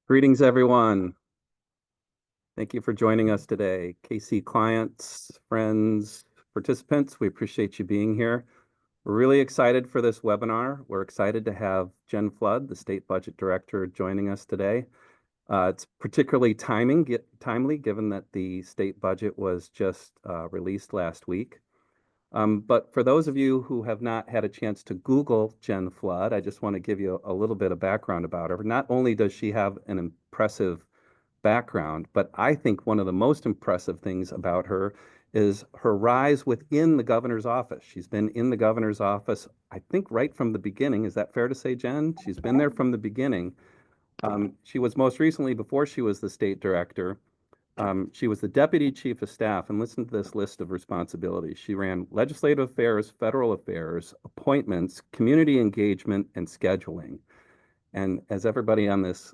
Greetings, everyone. Thank you for joining us today. KC clients, friends, participants, we appreciate you being here. We're really excited for this webinar. We're excited to have Jen Flood, the State Budget Director, joining us today. It's particularly timely given that the state budget was just released last week. But for those of you who have not had a chance to Google Jen Flood, I just want to give you a little bit of background about her. Not only does she have an impressive background, but I think one of the most impressive things about her is her rise within the governor's office. She's been in the governor's office, I think, right from the beginning. Is that fair to say, Jen? She's been there from the beginning. She was most recently, before she was the state director, she was the deputy chief of staff, and listen to this list of responsibilities. She ran legislative affairs, federal affairs, appointments, community engagement, and scheduling. And as everybody on this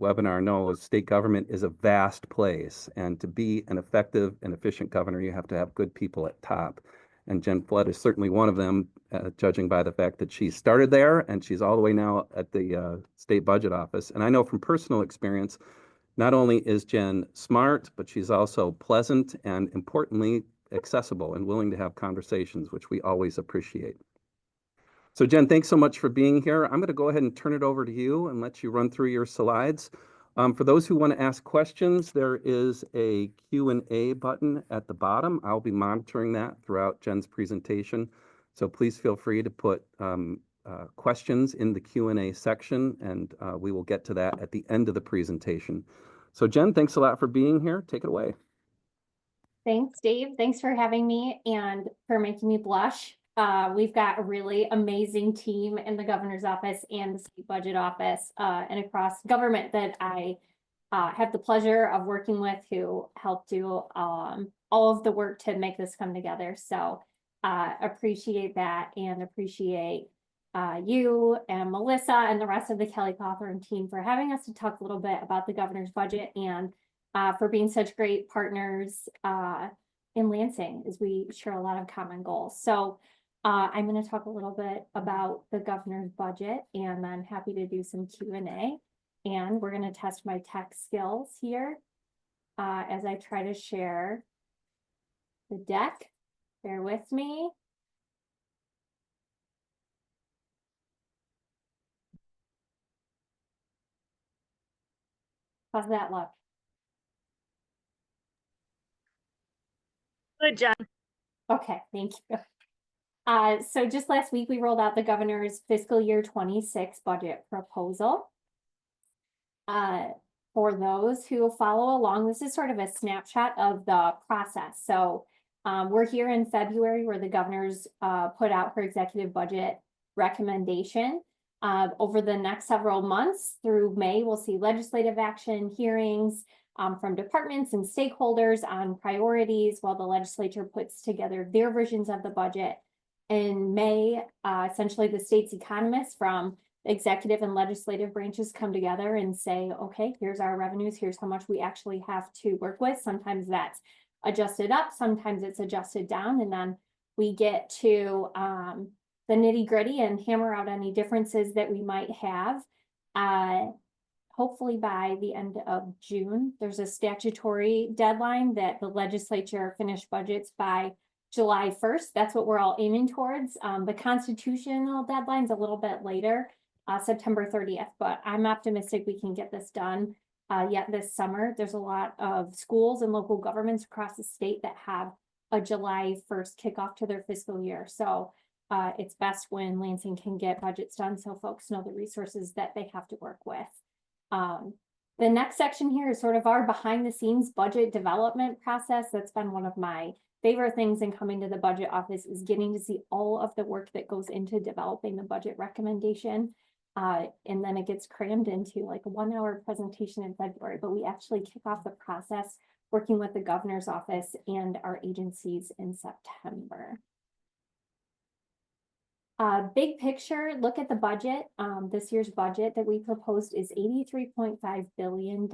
webinar knows, state government is a vast place, and to be an effective and efficient governor, you have to have good people at top. And Jen Flood is certainly one of them, judging by the fact that she started there and she's all the way now at the state budget office. And I know from personal experience, not only is Jen smart, but she's also pleasant and, importantly, accessible and willing to have conversations, which we always appreciate. So Jen, thanks so much for being here. I'm going to go ahead and turn it over to you and let you run through your slides. For those who want to ask questions, there is a Q&A button at the bottom. I'll be monitoring that throughout Jen's presentation. So please feel free to put questions in the Q&A section, and we will get to that at the end of the presentation. So Jen, thanks a lot for being here. Take it away. Thanks, Dave. Thanks for having me and for making me blush. We've got a really amazing team in the governor's office and the state budget office and across government that I have the pleasure of working with, who help do all of the work to make this come together. So appreciate that, and appreciate you and Melissa and the rest of the Kelly Cawthorn team for having us to talk a little bit about the governor's budget, and for being such great partners in Lansing, as we share a lot of common goals. So I'm going to talk a little bit about the governor's budget, and then happy to do some Q&A. And we're going to test my tech skills here as I try to share the deck. Bear with me. How's that look? Good, Jen. Okay, thank you. So just last week, we rolled out the governor's fiscal year 26 budget proposal. For those who follow along, this is sort of a snapshot of the process. So we're here in February, where the governor's put out her executive budget recommendation. Over the next several months through May, we'll see legislative action, hearings from departments and stakeholders on priorities, while the legislature puts together their versions of the budget. In May, essentially the state's economists from executive and legislative branches come together and say, okay, here's our revenues, here's how much we actually have to work with. Sometimes that's adjusted up, sometimes it's adjusted down, and then we get to the nitty-gritty and hammer out any differences that we might have. Hopefully by the end of June. There's a statutory deadline that the legislature finish budgets by July 1st. That's what we're all aiming towards. The constitutional deadline's a little bit later, September 30th, but I'm optimistic we can get this done yet this summer. There's a lot of schools and local governments across the state that have a July 1st kickoff to their fiscal year. So it's best when Lansing can get budgets done, so folks know the resources that they have to work with. The next section here is sort of our behind the scenes budget development process. That's been one of my favorite things in coming to the budget office, is getting to see all of the work that goes into developing the budget recommendation. And then it gets crammed into like a 1-hour presentation in February, but we actually kick off the process working with the governor's office and our agencies in September. Big picture, look at the budget. This year's budget that we proposed is $83.5 billion.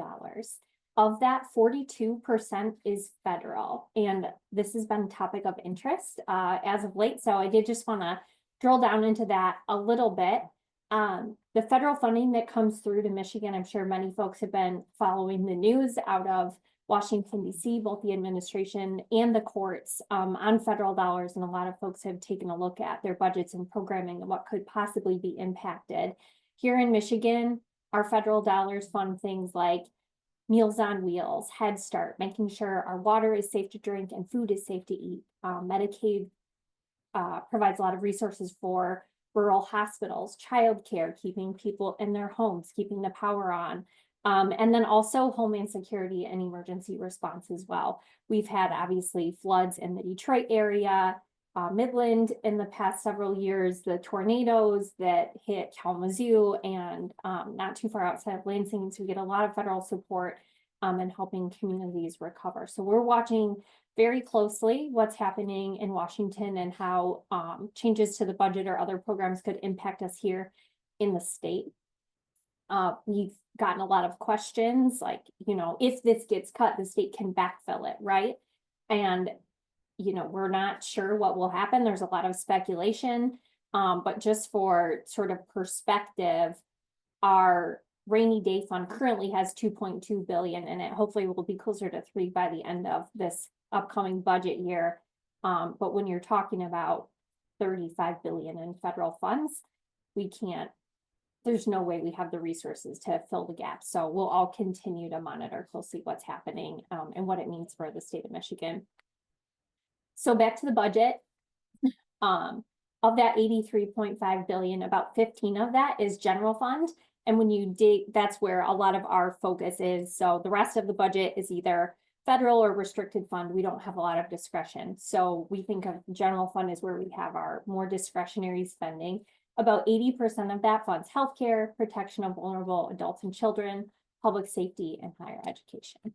Of that, 42% is federal, and this has been a topic of interest as of late. So I did just want to drill down into that a little bit. The federal funding that comes through to Michigan, I'm sure many folks have been following the news out of Washington, D.C., both the administration and the courts on federal dollars. And a lot of folks have taken a look at their budgets and programming and what could possibly be impacted. Here in Michigan, our federal dollars fund things like Meals on Wheels, Head Start, making sure our water is safe to drink and food is safe to eat. Medicaid provides a lot of resources for rural hospitals, childcare, keeping people in their homes, keeping the power on. And then also Homeland Security and emergency response as well. We've had obviously floods in the Detroit area, Midland in the past several years, the tornadoes that hit Kalamazoo and not too far outside of Lansing. So we get a lot of federal support in helping communities recover. So we're watching very closely what's happening in Washington and how changes to the budget or other programs could impact us here in the state. We've gotten a lot of questions like, you know, if this gets cut, the state can backfill it, right? And, you know, we're not sure what will happen. There's a lot of speculation, but just for sort of perspective, our rainy day fund currently has 2.2 billion in it. Hopefully we'll be closer to 3 by the end of this upcoming budget year. But when you're talking about 35 billion in federal funds, there's no way we have the resources to fill the gap. So we'll all continue to monitor closely what's happening and what it means for the state of Michigan. So back to the budget. Of that 83.5 billion, about 15 of that is general fund. And when you dig, that's where a lot of our focus is. So the rest of the budget is either federal or restricted fund. We don't have a lot of discretion. So we think of general fund as where we have our more discretionary spending. About 80% of that funds healthcare, protection of vulnerable adults and children, public safety, and higher education.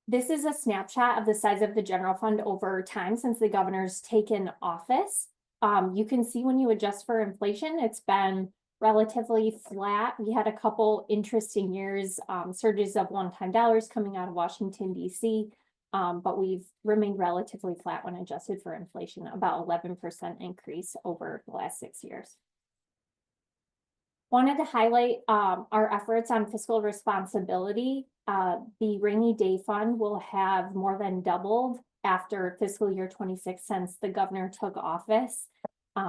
This is a snapshot of the size of the general fund over time since the governor's taken office. You can see when you adjust for inflation, it's been relatively flat. We had a couple interesting years, surges of one-time dollars coming out of Washington, D.C., but we've remained relatively flat when adjusted for inflation, about 11% increase over the last 6 years. Wanted to highlight our efforts on fiscal responsibility. The rainy day fund will have more than doubled after fiscal year 26 since the governor took office.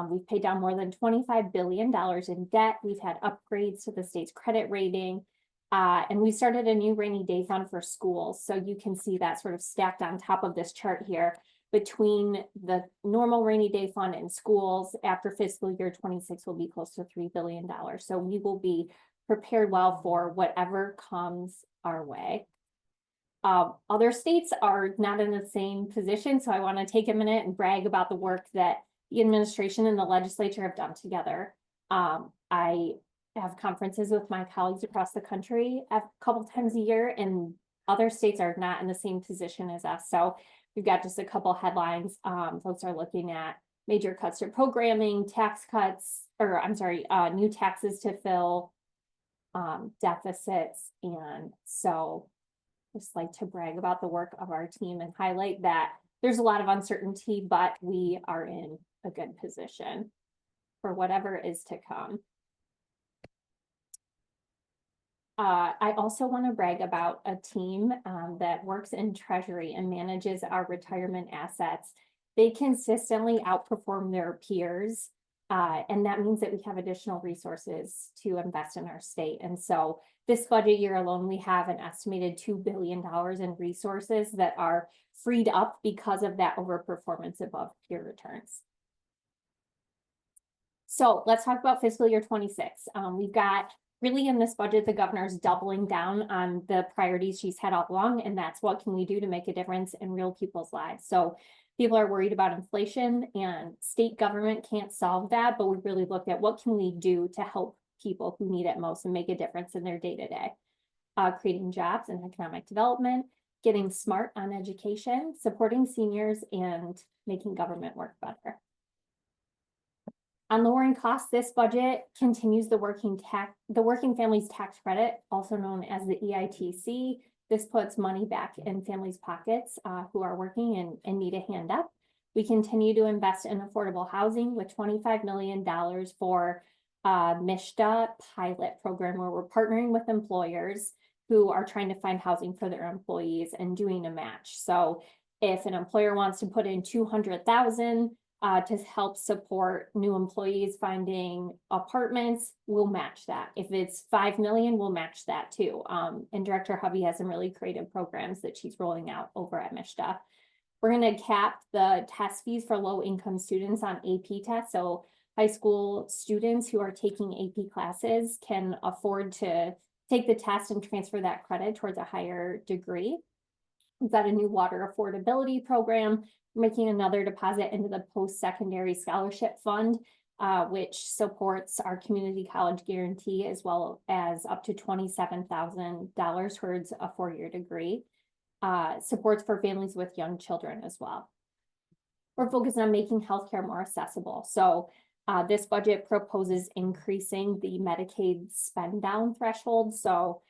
We've paid down more than $25 billion in debt. We've had upgrades to the state's credit rating. And we started a new rainy day fund for schools. So you can see that sort of stacked on top of this chart here between the normal rainy day fund and schools. After fiscal year 26 will be close to $3 billion. So we will be prepared well for whatever comes our way. Other states are not in the same position. So I want to take a minute and brag about the work that the administration and the legislature have done together. I have conferences with my colleagues across the country a couple times a year, and other states are not in the same position as us. So we've got just a couple headlines. Folks are looking at major cuts to programming, tax cuts, or I'm sorry, new taxes to fill deficits. And so just like to brag about the work of our team and highlight that there's a lot of uncertainty, but we are in a good position for whatever is to come. I also want to brag about a team that works in Treasury and manages our retirement assets. They consistently outperform their peers, and that means that we have additional resources to invest in our state. And so this budget year alone, we have an estimated $2 billion in resources that are freed up because of that overperformance above peer returns. So let's talk about fiscal year 26. We've got really in this budget, the governor's doubling down on the priorities she's had all along, and that's what can we do to make a difference in real people's lives. So people are worried about inflation, and state government can't solve that, but we really looked at what can we do to help people who need it most and make a difference in their day-to-day. Creating jobs and economic development, getting smart on education, supporting seniors, and making government work better. On lowering costs, this budget continues the working families tax credit, also known as the EITC. This puts money back in families' pockets who are working and need a hand up. We continue to invest in affordable housing with $25 million for MISHDA pilot program, where we're partnering with employers who are trying to find housing for their employees and doing a match. So if an employer wants to put in 200,000 to help support new employees finding apartments, we'll match that. If it's 5 million, we'll match that too. And Director Hovey has some really creative programs that she's rolling out over at MISHDA. We're going to cap the test fees for low-income students on AP tests. So high school students who are taking AP classes can afford to take the test and transfer that credit towards a higher degree. We've got a new water affordability program, making another deposit into the post-secondary scholarship fund, which supports our community college guarantee, as well as up to $27,000 towards a 4-year degree. Supports for families with young children as well. We're focused on making healthcare more accessible. So this budget proposes increasing the Medicaid spend down threshold. So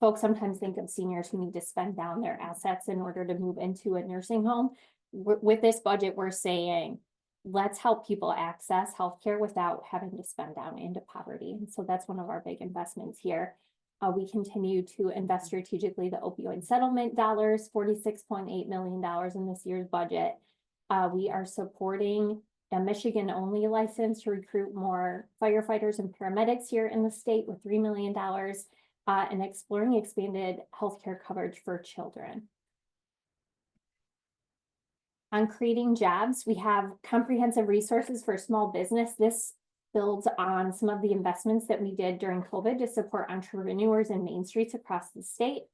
folks sometimes think of seniors who need to spend down their assets in order to move into a nursing home. With this budget, we're saying, let's help people access healthcare without having to spend down into poverty. And so that's one of our big investments here. We continue to invest strategically the opioid settlement dollars, $46.8 million in this year's budget. We are supporting a Michigan-only license to recruit more firefighters and paramedics here in the state with $3 million, and exploring expanded healthcare coverage for children. On creating jobs, we have comprehensive resources for small business. This builds on some of the investments that we did during COVID to support entrepreneurs and main streets across the state.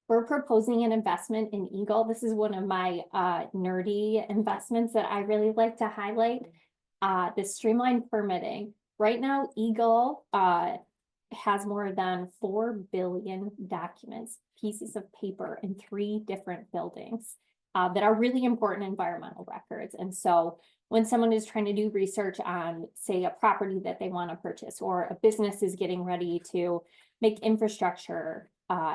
We're proposing an investment in Eagle. This is one of my nerdy investments that I really like to highlight. The streamlined permitting. Right now, Eagle has more than 4 billion documents, pieces of paper in 3 different buildings that are really important environmental records. And so when someone is trying to do research on, say, a property that they want to purchase, or a business is getting ready to make infrastructure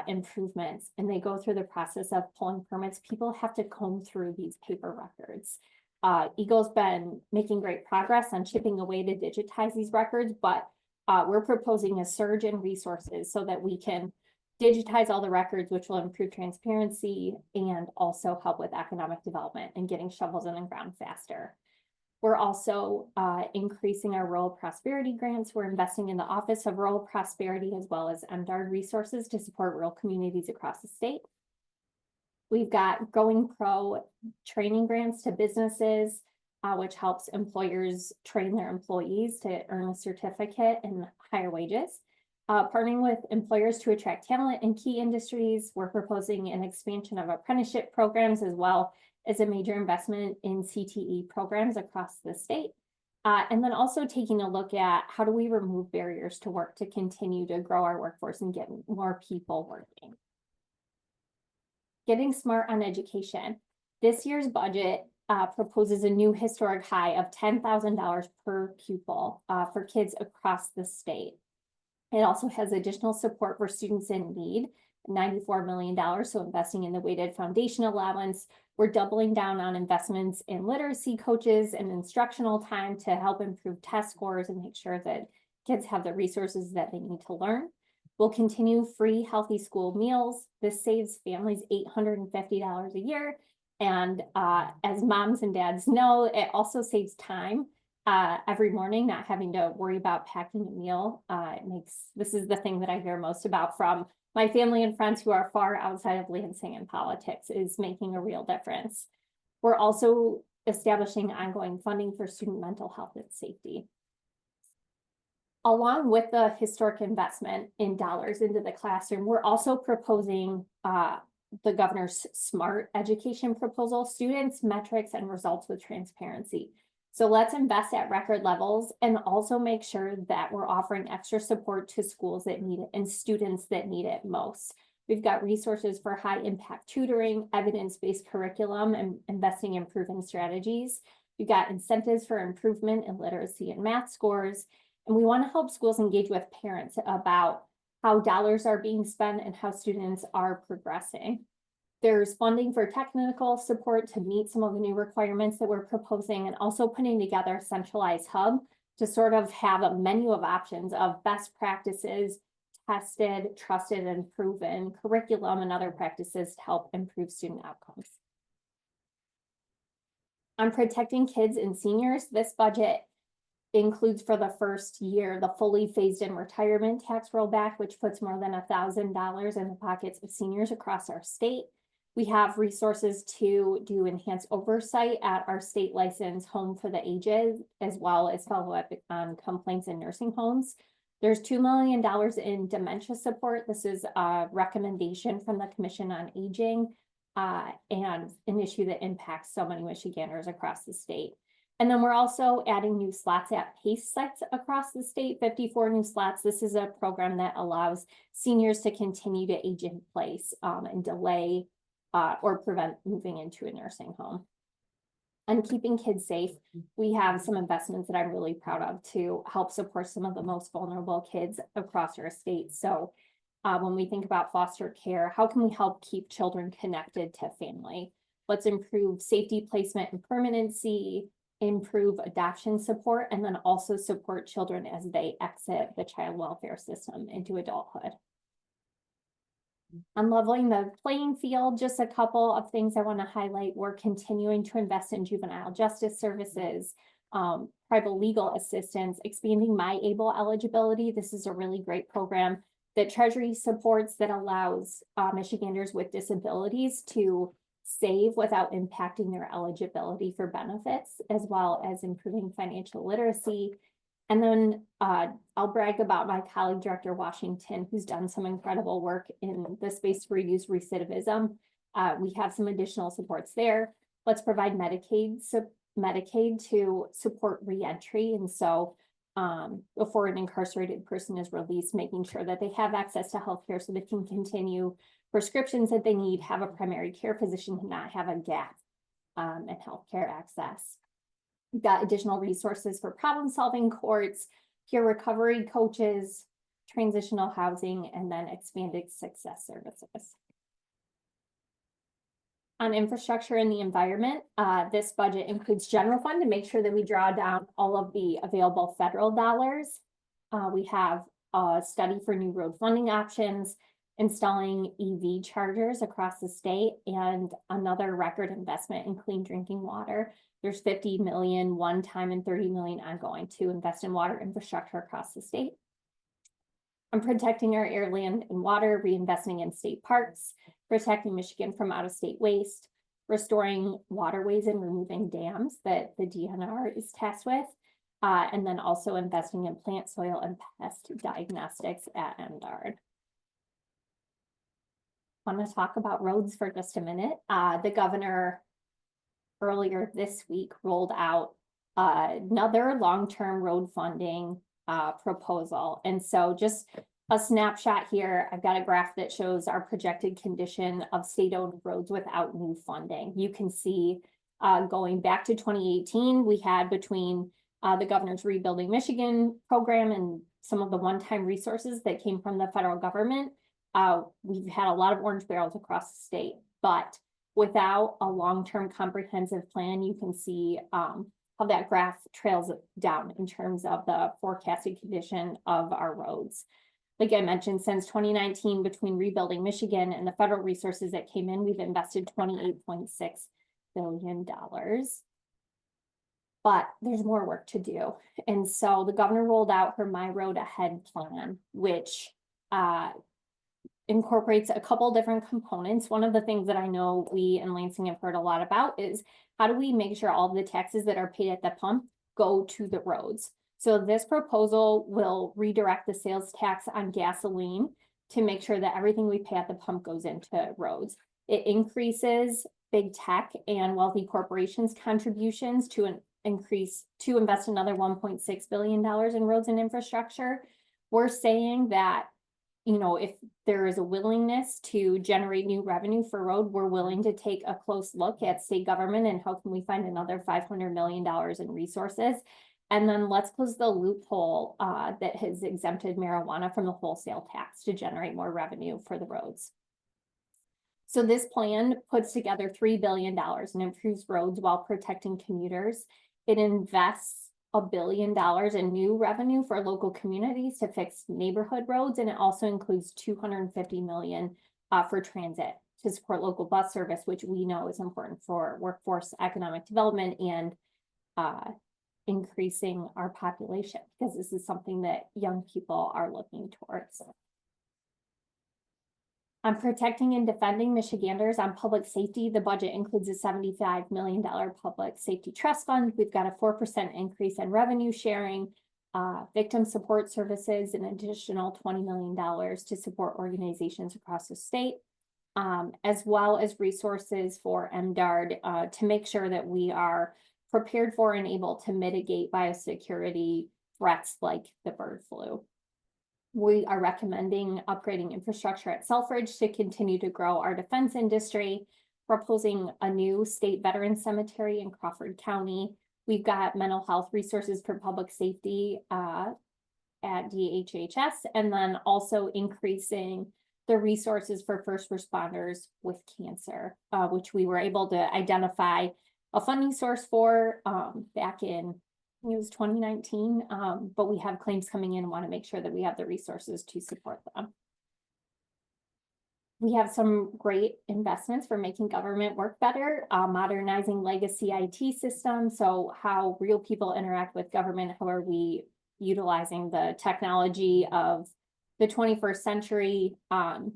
improvements, and they go through the process of pulling permits, people have to comb through these paper records. Eagle's been making great progress on chipping away to digitize these records, but we're proposing a surge in resources so that we can digitize all the records, which will improve transparency and also help with economic development and getting shovels in the ground faster. We're also increasing our rural prosperity grants. We're investing in the Office of Rural Prosperity as well as MDARD resources to support rural communities across the state. We've got Going Pro training grants to businesses, which helps employers train their employees to earn a certificate and higher wages. Partnering with employers to attract talent in key industries. We're proposing an expansion of apprenticeship programs as well as a major investment in CTE programs across the state. And then also taking a look at how do we remove barriers to work to continue to grow our workforce and get more people working. Getting smart on education. This year's budget proposes a new historic high of $10,000 per pupil for kids across the state. It also has additional support for students in need, $94 million, so investing in the weighted foundation allowance. We're doubling down on investments in literacy coaches and instructional time to help improve test scores and make sure that kids have the resources that they need to learn. We'll continue free healthy school meals. This saves families $850 a year. And as moms and dads know, it also saves time every morning, not having to worry about packing a meal. This is the thing that I hear most about from my family and friends who are far outside of Lansing and politics, is making a real difference. We're also establishing ongoing funding for student mental health and safety. Along with the historic investment in dollars into the classroom, we're also proposing the governor's SMART education proposal, students, metrics, and results with transparency. So let's invest at record levels and also make sure that we're offering extra support to schools that need it and students that need it most. We've got resources for high impact tutoring, evidence-based curriculum, and investing in proven strategies. We've got incentives for improvement in literacy and math scores. And we want to help schools engage with parents about how dollars are being spent and how students are progressing. There's funding for technical support to meet some of the new requirements that we're proposing, and also putting together a centralized hub to sort of have a menu of options of best practices, tested, trusted, and proven curriculum and other practices to help improve student outcomes. On protecting kids and seniors, this budget includes for the first year the fully phased-in retirement tax rollback, which puts more than $1,000 in the pockets of seniors across our state. We have resources to do enhanced oversight at our state licensed home for the ages, as well as follow-up on complaints in nursing homes. There's $2 million in dementia support. This is a recommendation from the Commission on Aging, and an issue that impacts so many Michiganders across the state. And then we're also adding new slots at PACE sites across the state, 54 new slots. This is a program that allows seniors to continue to age in place and delay or prevent moving into a nursing home. And keeping kids safe, we have some investments that I'm really proud of to help support some of the most vulnerable kids across our state. So when we think about foster care, how can we help keep children connected to family? Let's improve safety placement and permanency, improve adoption support, and then also support children as they exit the child welfare system into adulthood. On leveling the playing field, just a couple of things I want to highlight. We're continuing to invest in juvenile justice services, tribal legal assistance, expanding My Able eligibility. This is a really great program that Treasury supports that allows Michiganders with disabilities to save without impacting their eligibility for benefits, as well as improving financial literacy. And then I'll brag about my colleague, Director Washington, who's done some incredible work in the space to reduce recidivism. We have some additional supports there. Let's provide Medicaid to support reentry. And so before an incarcerated person is released, making sure that they have access to healthcare so they can continue prescriptions that they need, have a primary care physician, and not have a gap in healthcare access. We've got additional resources for problem-solving courts, peer recovery coaches, transitional housing, and then expanded success services. On infrastructure and the environment, this budget includes general fund to make sure that we draw down all of the available federal dollars. We have a study for new road funding options, installing EV chargers across the state, and another record investment in clean drinking water. There's 50 million one-time and 30 million ongoing to invest in water infrastructure across the state. I'm protecting our air, land, and water, reinvesting in state parks, protecting Michigan from out-of-state waste, restoring waterways and removing dams that the DNR is tasked with, and then also investing in plant, soil, and pest diagnostics at MDARD. I want to talk about roads for just a minute. The governor earlier this week rolled out another long-term road funding proposal. And so just a snapshot here, I've got a graph that shows our projected condition of state-owned roads without new funding. You can see going back to 2018, we had between the governor's Rebuilding Michigan program and some of the one-time resources that came from the federal government, we've had a lot of orange barrels across the state, but without a long-term comprehensive plan, you can see how that graph trails down in terms of the forecasted condition of our roads. Like I mentioned, since 2019, between Rebuilding Michigan and the federal resources that came in, we've invested $28.6 billion. But there's more work to do. And so the governor rolled out her My Road Ahead plan, which incorporates a couple different components. One of the things that I know we in Lansing have heard a lot about is how do we make sure all of the taxes that are paid at the pump go to the roads? So this proposal will redirect the sales tax on gasoline to make sure that everything we pay at the pump goes into roads. It increases big tech and wealthy corporations' contributions to invest another $1.6 billion in roads and infrastructure. We're saying that, you know, if there is a willingness to generate new revenue for road, we're willing to take a close look at state government and how can we find another $500 million in resources. And then let's close the loophole that has exempted marijuana from the wholesale tax to generate more revenue for the roads. So this plan puts together $3 billion and improves roads while protecting commuters. It invests $1 billion in new revenue for local communities to fix neighborhood roads, and it also includes $250 million for transit to support local bus service, which we know is important for workforce economic development and increasing our population, because this is something that young people are looking towards. On protecting and defending Michiganders on public safety, the budget includes a $75 million public safety trust fund. We've got a 4% increase in revenue sharing, victim support services, an additional $20 million to support organizations across the state, as well as resources for MDARD to make sure that we are prepared for and able to mitigate biosecurity threats like the bird flu. We are recommending upgrading infrastructure at Selfridge to continue to grow our defense industry, proposing a new state veteran cemetery in Crawford County. We've got mental health resources for public safety at DHHS, and then also increasing the resources for first responders with cancer, which we were able to identify a funding source for back in, I think it was 2019, but we have claims coming in and want to make sure that we have the resources to support them. We have some great investments for making government work better, modernizing legacy IT systems. So how real people interact with government, how are we utilizing the technology of the 21st century,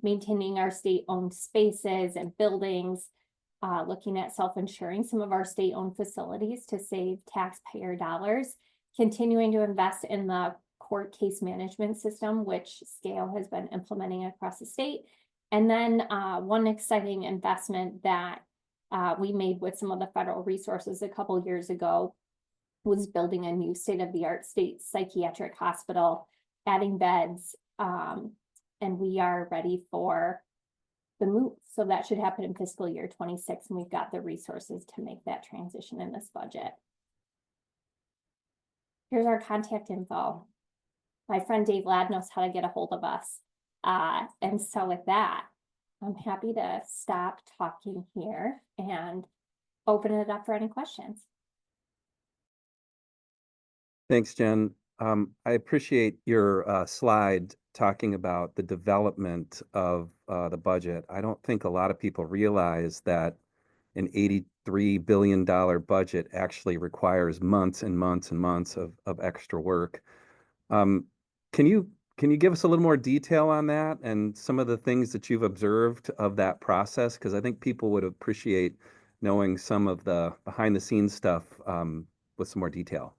maintaining our state-owned spaces and buildings, looking at self-insuring some of our state-owned facilities to save taxpayer dollars, continuing to invest in the court case management system, which Scale has been implementing across the state. And then one exciting investment that we made with some of the federal resources a couple years ago was building a new state-of-the-art state psychiatric hospital, adding beds, and we are ready for the move. So that should happen in fiscal year 26, and we've got the resources to make that transition in this budget. Here's our contact info. My friend Dave Ladd knows how to get a hold of us. And so with that, I'm happy to stop talking here and open it up for any questions. Thanks, Jen. I appreciate your slide talking about the development of the budget. I don't think a lot of people realize that an $83 billion budget actually requires months and months and months of extra work. Can you give us a little more detail on that and some of the things that you've observed of that process? Because I think people would appreciate knowing some of the behind the scenes stuff with some more detail.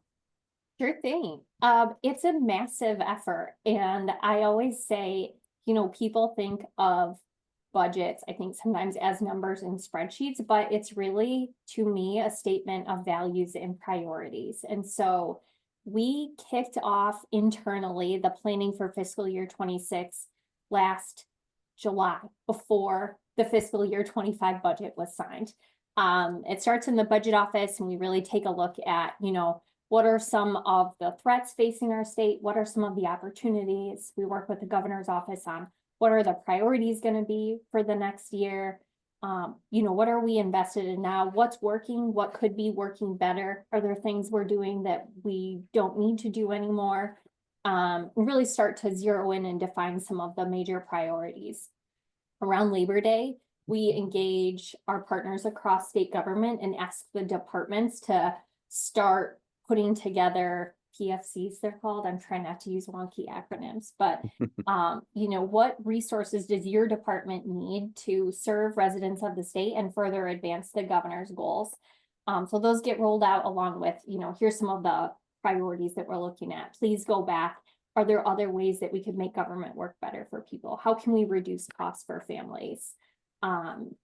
Sure thing. It's a massive effort. And I always say, you know, people think of budgets, I think sometimes as numbers in spreadsheets, but it's really, to me, a statement of values and priorities. And so we kicked off internally the planning for fiscal year 26 last July, before the fiscal year 25 budget was signed. It starts in the budget office, and we really take a look at, you know, what are some of the threats facing our state? What are some of the opportunities? We work with the governor's office on what are the priorities going to be for the next year? You know, what are we invested in now? What's working? What could be working better? Are there things we're doing that we don't need to do anymore? Really start to zero in and define some of the major priorities. Around Labor Day, we engage our partners across state government and ask the departments to start putting together PFCs, they're called. I'm trying not to use wonky acronyms, but you know, what resources does your department need to serve residents of the state and further advance the governor's goals? So those get rolled out along with, you know, here's some of the priorities that we're looking at. Please go back. Are there other ways that we could make government work better for people? How can we reduce costs for families? And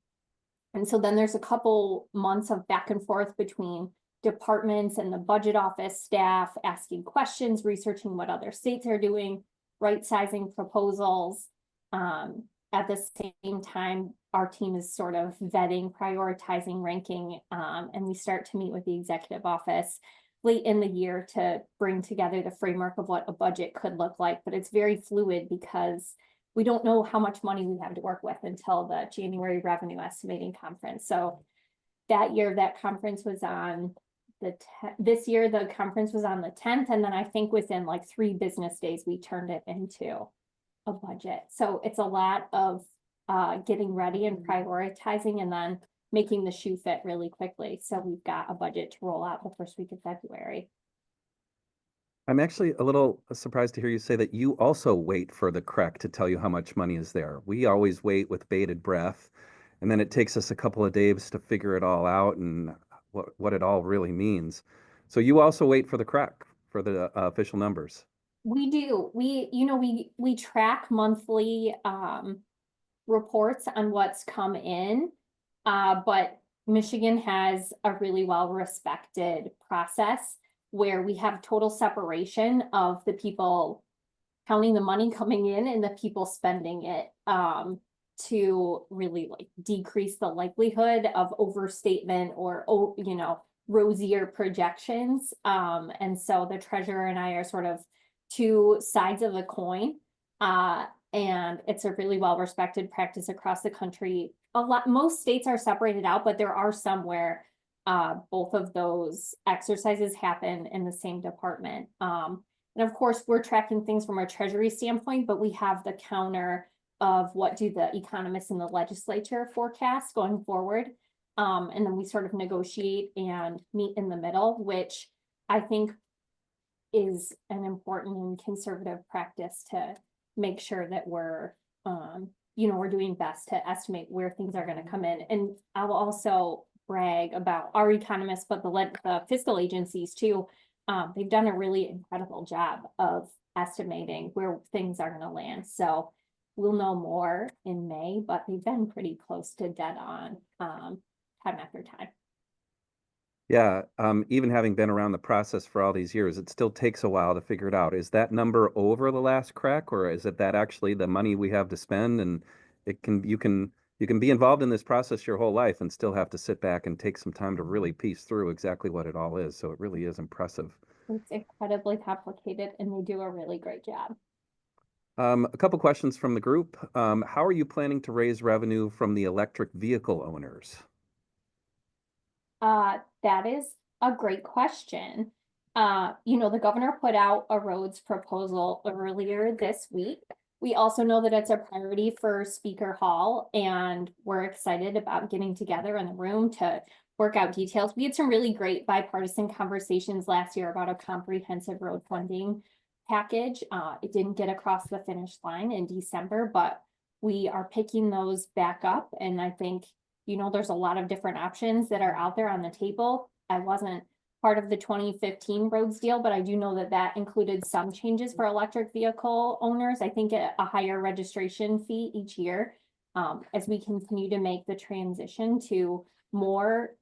so then there's a couple months of back and forth between departments and the budget office staff asking questions, researching what other states are doing, right-sizing proposals. At the same time, our team is sort of vetting, prioritizing, ranking, and we start to meet with the executive office late in the year to bring together the framework of what a budget could look like. But it's very fluid because we don't know how much money we have to work with until the January revenue estimating conference. So that year, that conference was on this year, the conference was on the 10th. And then I think within like 3 business days, we turned it into a budget. So it's a lot of getting ready and prioritizing and then making the shoe fit really quickly. So we've got a budget to roll out the first week of February. I'm actually a little surprised to hear you say that you also wait for the CREC to tell you how much money is there. We always wait with bated breath, and then it takes us a couple of days to figure it all out and what it all really means. So you also wait for the CREC for the official numbers. We do. We track monthly reports on what's come in. But Michigan has a really well-respected process where we have total separation of the people counting the money coming in and the people spending it to really like decrease the likelihood of overstatement or rosier projections. And so the treasurer and I are sort of 2 sides of the coin. And it's a really well-respected practice across the country. Most states are separated out, but there are some where both of those exercises happen in the same department. And of course, we're tracking things from a treasury standpoint, but we have the counter of what do the economists in the legislature forecast going forward. And then we sort of negotiate and meet in the middle, which I think is an important and conservative practice to make sure that we're doing best to estimate where things are going to come in. And I will also brag about our economists, but the fiscal agencies too. They've done a really incredible job of estimating where things are going to land. So we'll know more in May, but they've been pretty close to dead on time after time. Yeah, even having been around the process for all these years, it still takes a while to figure it out. Is that number over the last CREC, or is it that actually the money we have to spend, and you can be involved in this process your whole life and still have to sit back and take some time to really piece through exactly what it all is. So it really is impressive. It's incredibly complicated and they do a really great job. A couple questions from the group. How are you planning to raise revenue from the electric vehicle owners? That is a great question. The governor put out a roads proposal earlier this week. We also know that it's a priority for Speaker Hall, and we're excited about getting together in the room to work out details. We had some really great bipartisan conversations last year about a comprehensive road funding package. It didn't get across the finish line in December, but we are picking those back up. And I think, there's a lot of different options that are out there on the table. I wasn't part of the 2015 roads deal, but I do know that that included some changes for electric vehicle owners. I think a higher registration fee each year as we continue to make the transition to more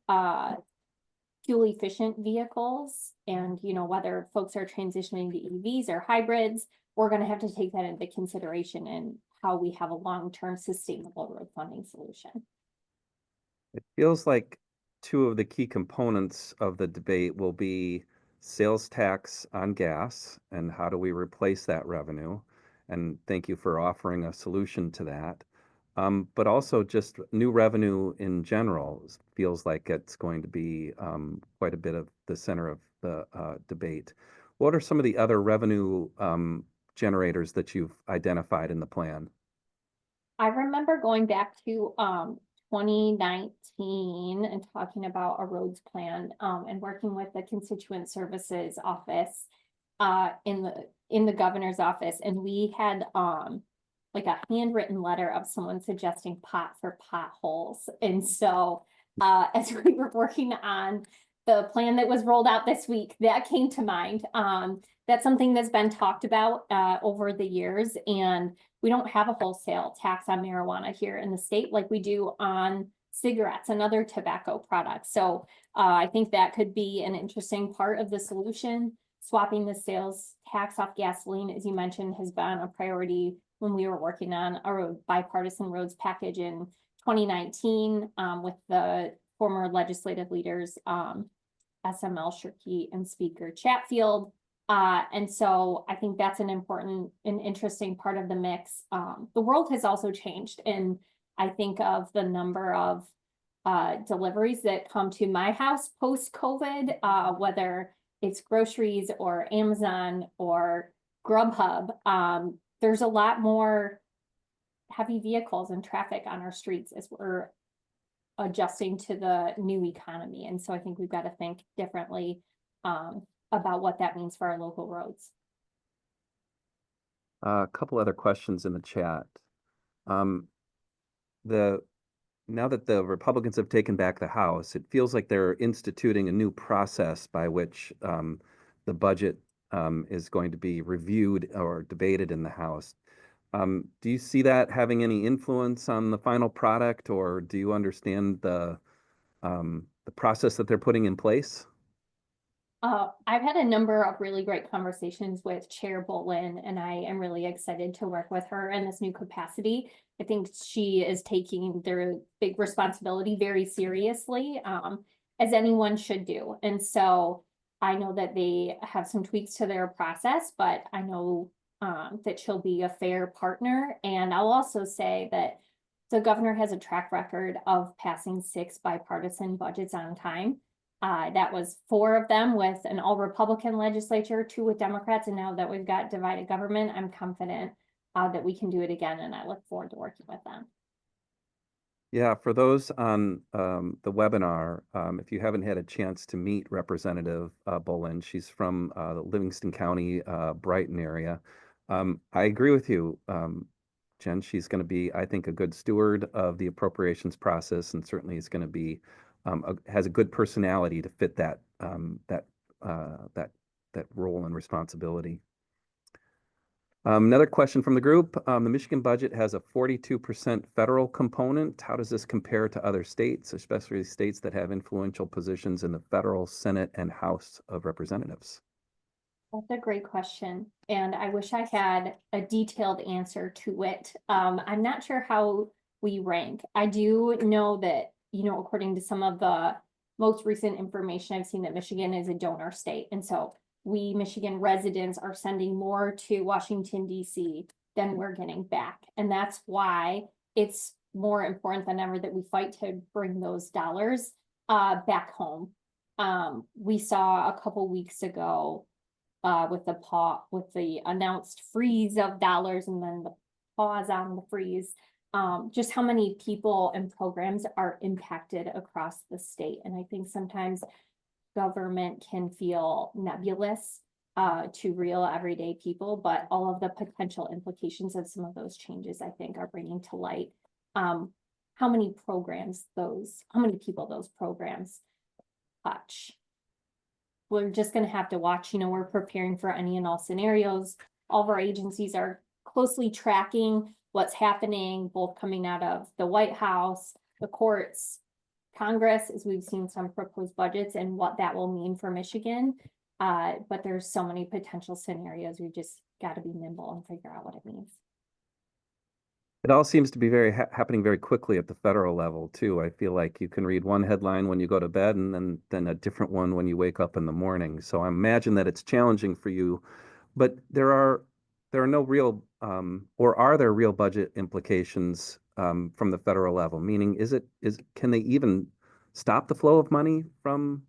fuel efficient vehicles. And, whether folks are transitioning to EVs or hybrids, we're going to have to take that into consideration in how we have a long-term sustainable road funding solution. It feels like 2 of the key components of the debate will be sales tax on gas and how do we replace that revenue. And thank you for offering a solution to that. But also just new revenue in general feels like it's going to be quite a bit of the center of the debate. What are some of the other revenue generators that you've identified in the plan? I remember going back to 2019 and talking about a roads plan and working with the constituent services office in the governor's office, and we had like a handwritten letter of someone suggesting pot for potholes. And so as we were working on the plan that was rolled out this week, that came to mind. That's something that's been talked about over the years, and we don't have a wholesale tax on marijuana here in the state like we do on cigarettes and other tobacco products. So I think that could be an interesting part of the solution. Swapping the sales tax off gasoline, as you mentioned, has been a priority when we were working on a bipartisan roads package in 2019 with the former legislative leaders, SML Shirkey and Speaker Chatfield. And so I think that's an important and interesting part of the mix. The world has also changed, and I think of the number of deliveries that come to my house post-COVID, whether it's groceries or Amazon or Grubhub. There's a lot more heavy vehicles and traffic on our streets as we're adjusting to the new economy. And so I think we've got to think differently about what that means for our local roads. A couple other questions in the chat. Now that the Republicans have taken back the House, it feels like they're instituting a new process by which the budget is going to be reviewed or debated in the House. Do you see that having any influence on the final product, or do you understand the process that they're putting in place? I've had a number of really great conversations with Chair Bolin, and I am really excited to work with her in this new capacity. I think she is taking their big responsibility very seriously, as anyone should do. And so I know that they have some tweaks to their process, but I know that she'll be a fair partner. And I'll also say that the governor has a track record of passing 6 bipartisan budgets on time. That was 4 of them with an all Republican legislature, 2 with Democrats, and now that we've got divided government, I'm confident that we can do it again, and I look forward to working with them. Yeah, for those on the webinar, if you haven't had a chance to meet Representative Bolin, she's from the Livingston County, Brighton area. I agree with you, Jen. She's going to be, I think, a good steward of the appropriations process, and certainly is going to be has a good personality to fit that that role and responsibility. Another question from the group. The Michigan budget has a 42% federal component. How does this compare to other states, especially states that have influential positions in the federal Senate and House of Representatives? That's a great question, and I wish I had a detailed answer to it. I'm not sure how we rank. I do know that, according to some of the most recent information, I've seen that Michigan is a donor state. And so we Michigan residents are sending more to Washington, D.C. than we're getting back. And that's why it's more important than ever that we fight to bring those dollars back home. We saw a couple weeks ago with the announced freeze of dollars and then the pause on the freeze, just how many people and programs are impacted across the state. And I think sometimes government can feel nebulous to real everyday people, but all of the potential implications of some of those changes, I think, are bringing to light how many people those programs touch. We're just going to have to watch, we're preparing for any and all scenarios. All of our agencies are closely tracking what's happening, both coming out of the White House, the courts, Congress, as we've seen some proposed budgets and what that will mean for Michigan. But there's so many potential scenarios. We've just got to be nimble and figure out what it means. It all seems to be happening very quickly at the federal level too. I feel like you can read one headline when you go to bed and then a different one when you wake up in the morning. So I imagine that it's challenging for you, but there are no real or are there real budget implications from the federal level? Meaning, can they even stop the flow of money from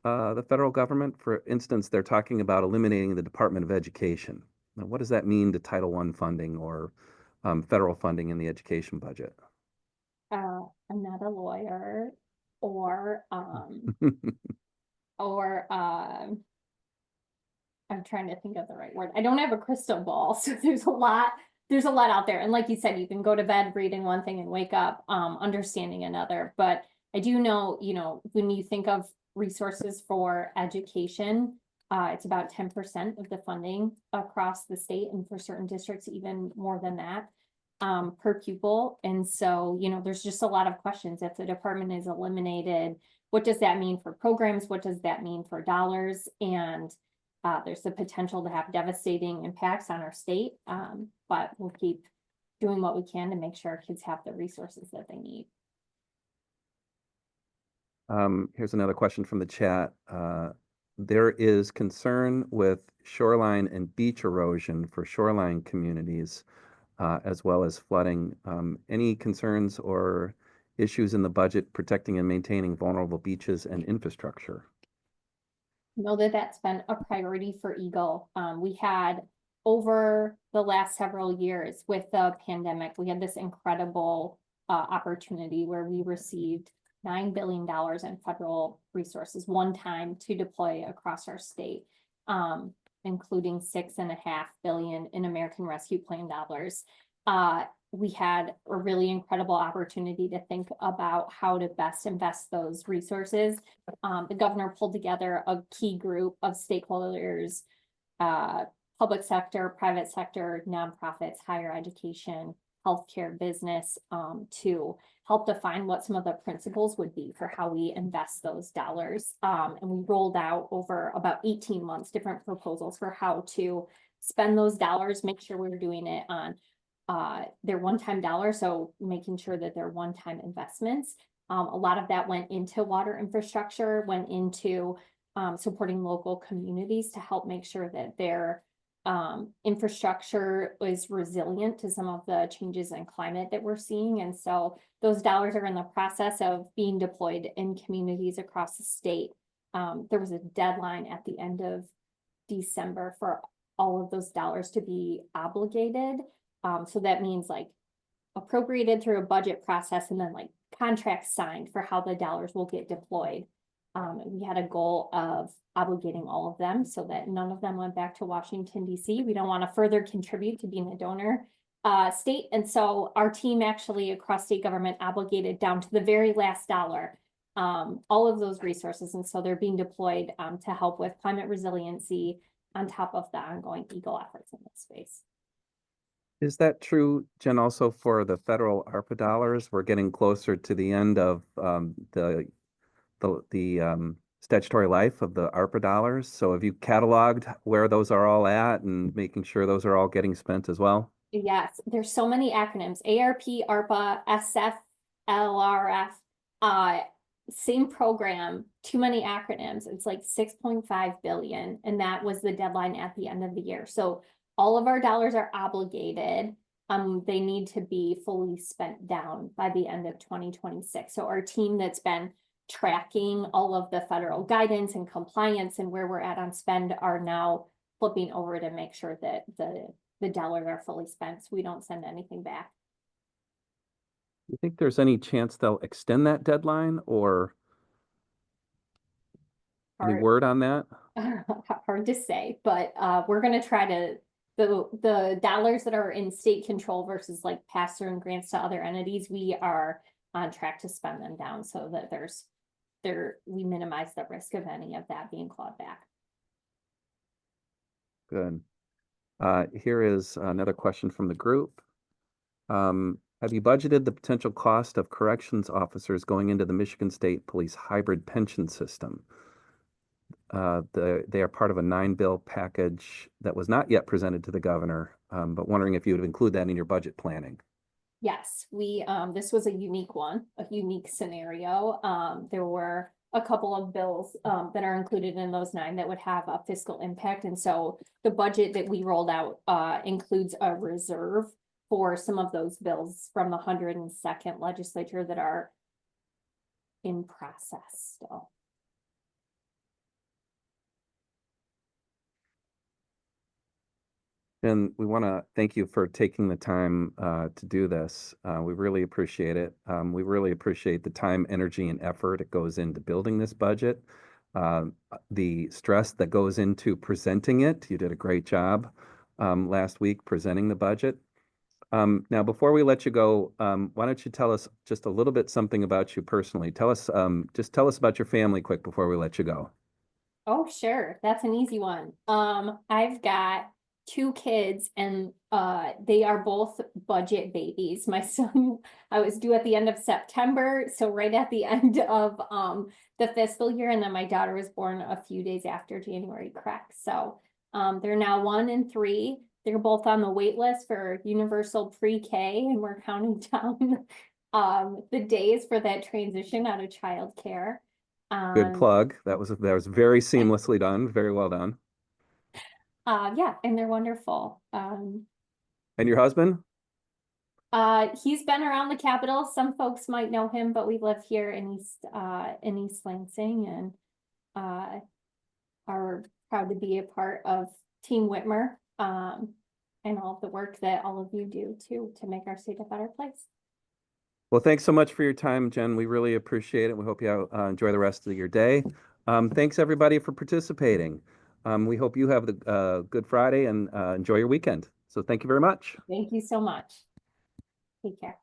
the federal government? For instance, they're talking about eliminating the Department of Education. Now, what does that mean to Title I funding or federal funding in the education budget? I'm not a lawyer or I'm trying to think of the right word. I don't have a crystal ball, so there's a lot out there. And like you said, you can go to bed reading one thing and wake up understanding another. But I do know, when you think of resources for education, it's about 10% of the funding across the state, and for certain districts, even more than that per pupil. And so, there's just a lot of questions. If the department is eliminated, what does that mean for programs? What does that mean for dollars? And there's the potential to have devastating impacts on our state, but we'll keep doing what we can to make sure our kids have the resources that they need. Here's another question from the chat. there is concern with shoreline and beach erosion for shoreline communities, as well as flooding. Any concerns or issues in the budget protecting and maintaining vulnerable beaches and infrastructure? Know that that's been a priority for Eagle. We had over the last several years with the pandemic, we had this incredible opportunity where we received $9 billion in federal resources one time to deploy across our state, including $6.5 billion in American Rescue Plan dollars. We had a really incredible opportunity to think about how to best invest those resources. The governor pulled together a key group of stakeholders, public sector, private sector, nonprofits, higher education, healthcare, business, to help define what some of the principles would be for how we invest those dollars. And we rolled out over about 18 months, different proposals for how to spend those dollars, make sure we're doing it on their one-time dollars, so making sure that they're one-time investments. A lot of that went into water infrastructure, went into supporting local communities to help make sure that their infrastructure is resilient to some of the changes in climate that we're seeing. And so those dollars are in the process of being deployed in communities across the state. There was a deadline at the end of December for all of those dollars to be obligated. So that means like appropriated through a budget process and then like contracts signed for how the dollars will get deployed. We had a goal of obligating all of them so that none of them went back to Washington, D.C. We don't want to further contribute to being a donor state. And so our team actually across state government obligated down to the very last dollar all of those resources. And so they're being deployed to help with climate resiliency on top of the ongoing Eagle efforts in this space. Is that true, Jen, also for the federal ARPA dollars? We're getting closer to the end of the statutory life of the ARPA dollars. So have you cataloged where those are all at and making sure those are all getting spent as well? Yes, there's so many acronyms: ARP, ARPA, SF, LRF, same program, too many acronyms. It's like 6.5 billion, and that was the deadline at the end of the year. So all of our dollars are obligated. They need to be fully spent down by the end of 2026. So our team that's been tracking all of the federal guidance and compliance and where we're at on spend are now flipping over to make sure that the dollars are fully spent, so we don't send anything back. You think there's any chance they'll extend that deadline, or any word on that? Hard to say, but we're going to try to the dollars that are in state control versus like pass-through and grants to other entities, we are on track to spend them down so that we minimize the risk of any of that being clawed back. Good. Here is another question from the group. Have you budgeted the potential cost of corrections officers going into the Michigan State Police hybrid pension system? They are part of a 9-bill package that was not yet presented to the governor, but wondering if you would include that in your budget planning. Yes, this was a unique one, a unique scenario. There were a couple of bills that are included in those 9 that would have a fiscal impact. And so the budget that we rolled out includes a reserve for some of those bills from the 102nd legislature that are in process still. And we want to thank you for taking the time to do this. We really appreciate it. We really appreciate the time, energy, and effort it goes into building this budget. The stress that goes into presenting it. You did a great job last week presenting the budget. Now, before we let you go, why don't you tell us just a little bit something about you personally? Just tell us about your family quick before we let you go. Oh, sure. That's an easy one. I've got 2 kids and they are both budget babies. My son, I was due at the end of September, so right at the end of the fiscal year, and then my daughter was born a few days after January crack. So they're now 1 and 3. They're both on the wait list for universal pre-K, and we're counting down the days for that transition out of childcare. Good plug. That was very seamlessly done. Very well done. Yeah, and they're wonderful. And your husband? He's been around the Capitol. Some folks might know him, but we live here in East Lansing and are proud to be a part of Team Whitmer, and all of the work that all of you do to make our state a better place. Well, thanks so much for your time, Jen. We really appreciate it. We hope you enjoy the rest of your day. Thanks everybody for participating. We hope you have the Good Friday and enjoy your weekend. So thank you very much. Thank you so much. Take care.